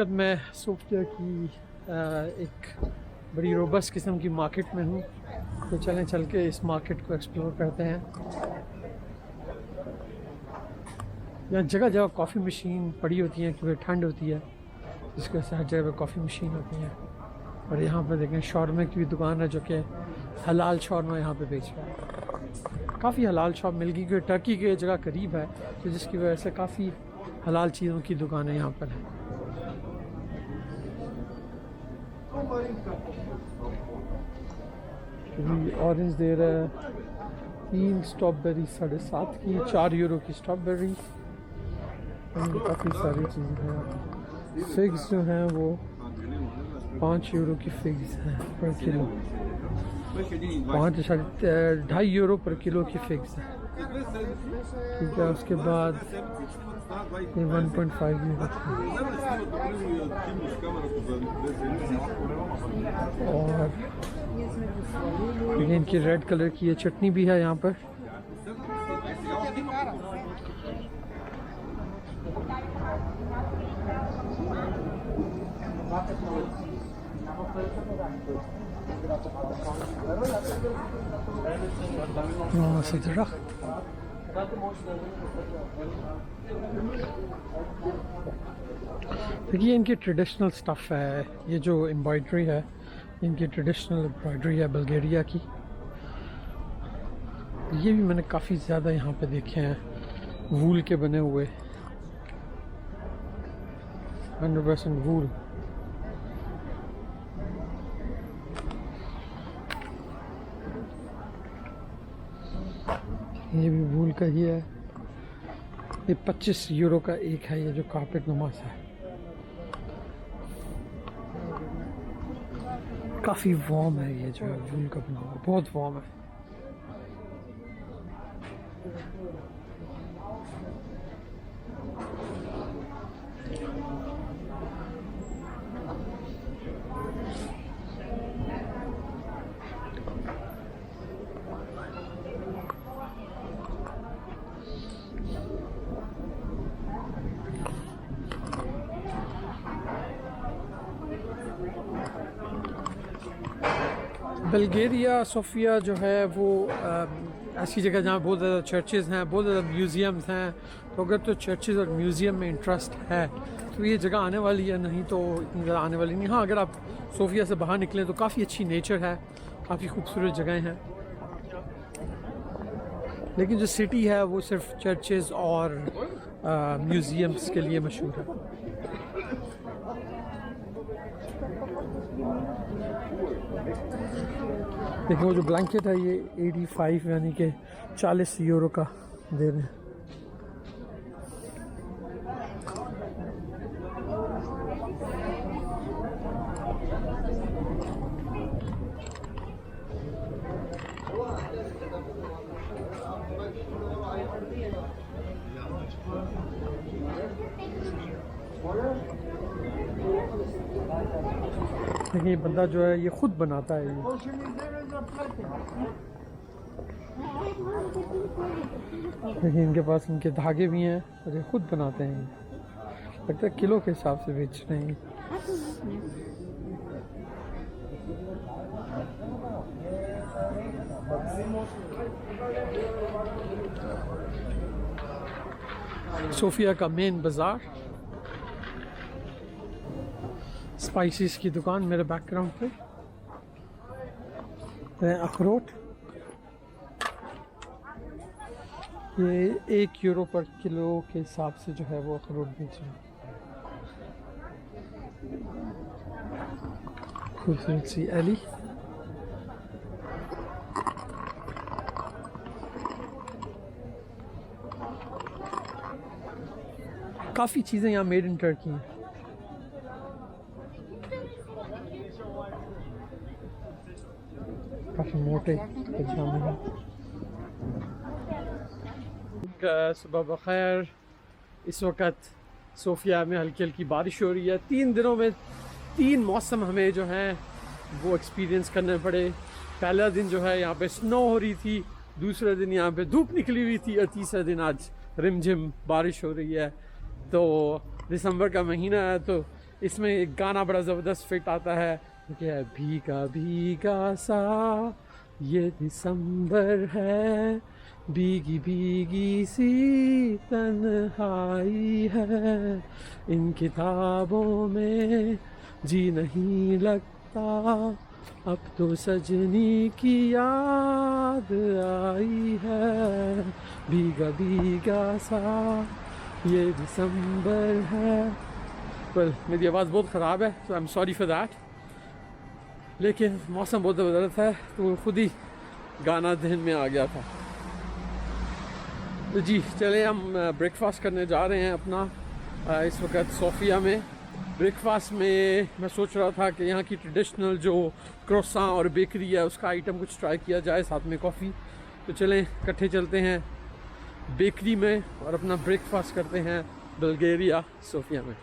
मैं सोफिया की एक बड़ी रोबस्ट किस्म की मार्केट में हूँ, तो चल के इस मार्केट को एक्सप्लोर करते हैं। यहाँ जगह जगह कॉफ़ी मशीन पड़ी होती हैं क्योंकि ठंड होती है, जिसकी वजह से हर जगह पे कॉफ़ी मशीन होती है। और यहाँ पे देखें शॉर्मे की भी दुकान है जो कि हलाल शॉर्मा यहाँ पे बेच रहा है। काफ़ी हलाल शॉप मिल गई क्योंकि टर्की की जगह करीब है, तो जिसकी वजह से काफ़ी हलाल चीज़ों की दुकानें यहाँ पर हैं। ऑरेंज दे रहा है 3 स्ट्रॉबेरी 7.5 की, 4 यूरो की स्ट्रॉबेरी। काफ़ी सारी चीज़ें हैं। फिग्स जो हैं वो 5 यूरो की फिग्स हैं पर किलो, 2.5 यूरो पर किलो की फिग्स है। ठीक है, उसके बाद ये 1.5 यूरो और इनकी रेड कलर की ये चटनी भी है यहाँ पर। देखिए इनकी ट्रेडिशनल स्टफ़ है, ये जो एम्ब्रॉयडरी है इनकी ट्रेडिशनल एम्ब्रॉयडरी है बल्गारिया की। ये भी मैंने काफ़ी ज़्यादा यहाँ पे देखे हैं, वूल के बने हुए, 100% वूल। ये भी वूल का ही है। ये 25 यूरो का एक है, ये जो कारपेट नुमास है। काफ़ी वार्म है ये जो है वूल का बना हुआ, बहुत वार्म है। बल्गारिया सोफिया जो है वो ऐसी जगह जहाँ बहुत ज़्यादा चर्चेज़ हैं, बहुत ज़्यादा म्यूज़ियम्स हैं। तो अगर तो चर्चेज़ और म्यूज़ियम में इंटरेस्ट है तो ये जगह आने वाली है, नहीं तो इतनी ज़्यादा आने वाली नहीं। हाँ, अगर आप सोफिया से बाहर निकलें तो काफ़ी अच्छी नेचर है, काफ़ी खूबसूरत जगहें हैं, लेकिन जो सिटी है वो सिर्फ चर्चेज़ और म्यूज़ियम्स के लिए मशहूर है। देखो वो जो ब्लैंकेट है ये 85 यानी कि 40 यूरो का दे रहे हैं। देखिए बंदा जो है ये खुद बनाता है। देखिए इनके पास इनके धागे भी हैं और ये खुद बनाते हैं। लगता है किलो के हिसाब से बेच रहे हैं। सोफिया का मेन बाजार, स्पाइसेस की दुकान मेरे बैकग्राउंड पे, अखरोट ये 1 यूरो पर किलो के हिसाब से जो है वो अखरोट बेच रहे हैं। खूबसूरत सी एली। काफ़ी चीज़ें यहाँ मेड इन टर्की हैं। काफ़ी मोटे पजामे हैं। सुबह बखैर। इस वक्त सोफिया में हल्की हल्की बारिश हो रही है। 3 दिनों में 3 मौसम हमें जो हैं वो एक्सपीरियंस करने पड़े। पहला दिन जो है यहाँ पे स्नो हो रही थी, दूसरे दिन यहाँ पे धूप निकली हुई थी और तीसरा दिन आज रिमझिम बारिश हो रही है। तो दिसंबर का महीना है तो इसमें एक गाना बड़ा ज़बरदस्त फिट आता है, क्या है, भीगा भीगा सा ये दिसंबर है, भीगी भीगी सी तन्हाई है, इन किताबों में जी नहीं लगता, अब तो सजनी की याद आई है, भीगा भीगा सा ये दिसंबर है। वेल मेरी आवाज़ बहुत ख़राब है, so I am sorry for that, लेकिन मौसम बहुत ज़बरदस्त है तो खुद ही गाना जहन में आ गया था। तो जी चले हम ब्रेकफास्ट करने जा रहे हैं अपना इस वक्त सोफिया में। ब्रेकफास्ट में मैं सोच रहा था कि यहाँ की ट्रेडिशनल जो क्रोसा और बेकरी है उसका आइटम कुछ ट्राई किया जाए, साथ में कॉफ़ी। तो चलें इकट्ठे चलते हैं बेकरी में और अपना ब्रेकफास्ट करते हैं बल्गेरिया सोफिया में।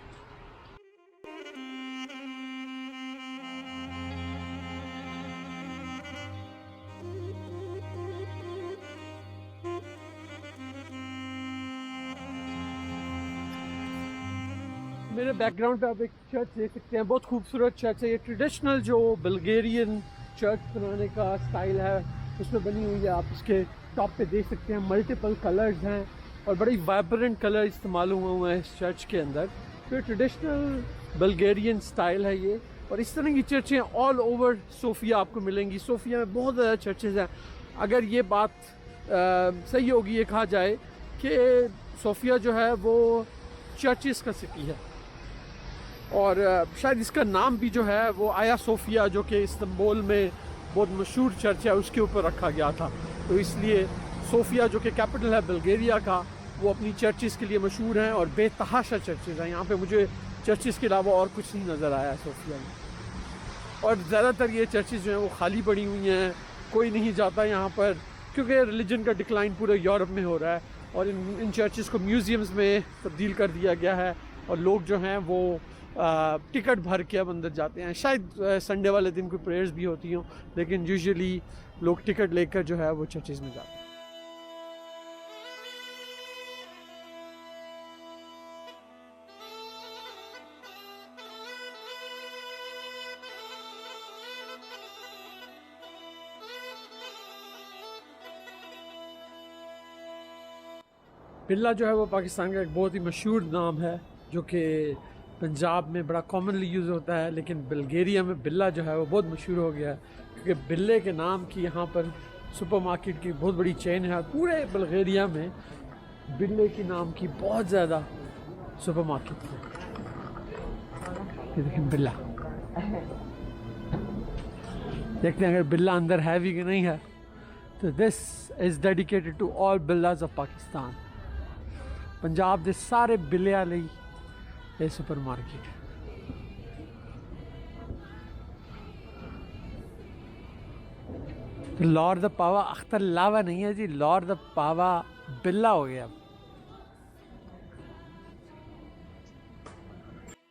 मेरे बैकग्राउंड पे आप एक चर्च देख सकते हैं, बहुत खूबसूरत चर्च है। ये ट्रेडिशनल जो बल्गेरियन चर्च बनाने का स्टाइल है उसमें बनी हुई है। आप इसके टॉप पे देख सकते हैं मल्टीपल कलर्स हैं और बड़ी वाइब्रेंट कलर इस्तेमाल हुए हैं इस चर्च के अंदर। तो ट्रेडिशनल बल्गेरियन स्टाइल है ये, और इस तरह की चर्चें ऑल ओवर सोफिया आपको मिलेंगी। सोफिया में बहुत ज़्यादा चर्चेज़ हैं। अगर ये बात सही होगी, ये कहा जाए कि सोफिया जो है वो चर्चेस का सिटी है, और शायद इसका नाम भी जो है वो आया सोफिया, जो कि इस्तांबुल में बहुत मशहूर चर्च है, उसके ऊपर रखा गया था। तो इसलिए सोफिया जो कि कैपिटल है बल्गेरिया का, वो अपनी चर्चेस के लिए मशहूर हैं और बेतहाशा चर्चेज़ हैं। यहाँ पे मुझे चर्चेस के अलावा और कुछ नहीं नज़र आया सोफिया में, और ज़्यादातर ये चर्चेस जो हैं वो खाली पड़ी हुई हैं, कोई नहीं जाता यहाँ पर, क्योंकि रिलीजन का डिक्लाइन पूरे यूरोप में हो रहा है। और इन चर्चेस को म्यूज़ियम्स में तब्दील कर दिया गया है, और लोग जो हैं वो टिकट भर के अब अंदर जाते हैं। शायद संडे वाले दिन कोई प्रेयर्स भी होती हों, लेकिन यूजुअली लोग टिकट लेकर जो है वो चर्चेस में जाते हैं। बिल्ला जो है वो पाकिस्तान का एक बहुत ही मशहूर नाम है, जो कि पंजाब में बड़ा कॉमनली यूज़ होता है, लेकिन बल्गेरिया में बिल्ला जो है वो बहुत मशहूर हो गया है, क्योंकि बिल्ले के नाम की यहाँ पर सुपरमार्केट की बहुत बड़ी चेन है। पूरे बल्गेरिया में बिल्ले के नाम की बहुत ज़्यादा सुपरमार्केट है। ये देखें बिल्ला, देखते हैं अगर बिल्ला अंदर है भी कि नहीं है। तो this is dedicated to all बिल्लाज ऑफ पाकिस्तान। पंजाब के सारे बिल्लियां लई ये सुपरमार्केट। तो लॉर्ड द पावा अख्तर लावा नहीं है जी, लॉर्ड द पावा बिल्ला हो गया।